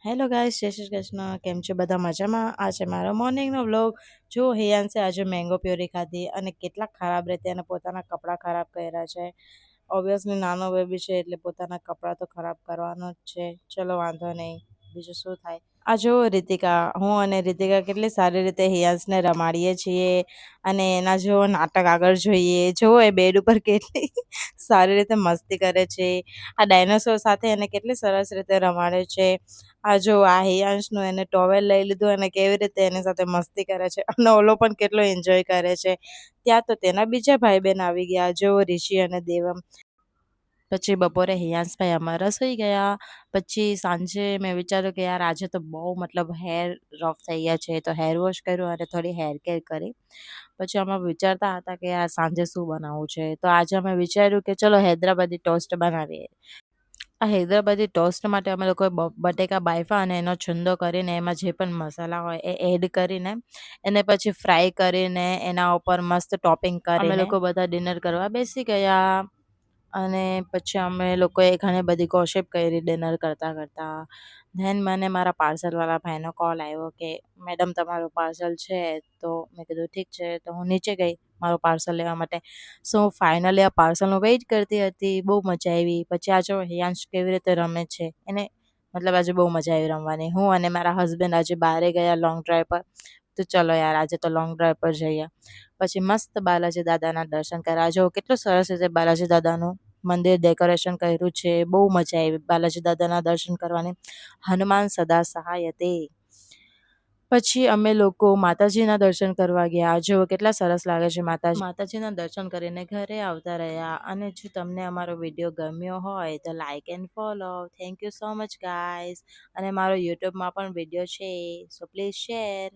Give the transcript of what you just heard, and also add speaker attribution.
Speaker 1: Hello guys, જય શ્રી કૃષ્ણ. કેમ છે બધા મજામાં? આ છે મારો મોર્નિંગનો વ્લોગ. જો હિયાન્સે આજે મેંગો પ્યોરી ખાધી અને કેટલા ખરાબ રીતે એને પોતાના કપડાં ખરાબ કર્યા છે. ઓબ્વિયસલી નાનો બેબી છે એટલે પોતાના કપડાં તો ખરાબ કરવાનો જ છે. ચલો વાંધો નહીં, બીજું શું થાય. આ જો રીતિકા, હું અને રીતિકા કેટલી સારી રીતે હિયાન્સને રમાડીએ છીએ અને એના જેવો નાટક આગળ જોઈએ. જો એ બેડ ઉપર કેટલી સારી રીતે મસ્તી કરે છે. આ ડાયનોસોર સાથે એને કેટલી સરસ રીતે રમાડે છે. આ જો આ હિયાંશનું એને ટોવેલ લઈ લીધું અને કેવી રીતે એની સાથે મસ્તી કરે છે અને ઓલો પણ કેટલો એન્જોય કરે છે. ત્યાં તો તેના બીજા ભાઈ બહેન આવી ગયા, જો રિશિ અને દેવમ. પછી બપોરે હિયાંશભાઈ અમારા સૂઈ ગયા. પછી સાંજે મેં વિચાર્યું કે યાર આજે તો બહુ મતલબ હેર રફ થઈ ગયા છે, તો હેર વોશ કર્યું અને થોડી હેર કેર કરી. પછી અમે વિચારતા હતા કે યાર સાંજે શું બનાવવું છે, તો આજે અમે વિચાર્યું કે ચલો હૈદરાબાદી ટોસ્ટ બનાવીએ. આ હૈદરાબાદી ટોસ્ટ માટે અમે લોકોએ બટેકા બાફા અને એનો છુંદો કરીને એમાં જે પણ મસાલા હોય એ એડ કરીને એને પછી ફ્રાય કરીને એના ઉપર મસ્ત ટોપિંગ કરીને અમે લોકો બધા ડિનર કરવા બેસી ગયા. અને પછી અમે લોકોએ ઘણી બધી ગોસિપ કરી ડિનર કરતાં. ધેન મને મારા પાર્સલવાળા ભાઈનો કોલ આવ્યો કે મેડમ તમારું પાર્સલ છે. તો મેં કીધું ઠીક છે, તો હું નીચે ગઈ મારું પાર્સલ લેવા માટે. સો ફાઇનલી આ પાર્સલનો વેઇટ કરતી હતી. બહુ મજા આવી. પછી આ જો હિયાંશ કેવી રીતે રમે છે, એને મતલબ આજે બહુ મજા આવી રમવાની. હું અને મારા હસબન્ડ આજે બહારે ગયા લોંગ ડ્રાઈવ પર. તો ચલો યાર આજે તો લોંગ ડ્રાઈવ પર જઈએ. પછી મસ્ત બાલાજી દાદાના દર્શન કર્યા. જો કેટલું સરસ રીતે બાલાજી દાદાનું મંદિર ડેકોરેશન કર્યું છે. બહુ મજા આવી બાલાજી દાદાના દર્શન કરવાની. હનુમાન સદા સહાય તે. પછી અમે લોકો માતાજીના દર્શન કરવા ગયા. જો કેટલા સરસ લાગે છે માતાજીના દર્શન કરીને ઘરે આવતા રહ્યા. અને જો તમને અમારો વિડીયો ગમ્યો હોય તો like and follow. Thank you so much guys. અને મારો યુટ્યુબમાં પણ વિડીયો છે, સો પ્લીઝ શેર.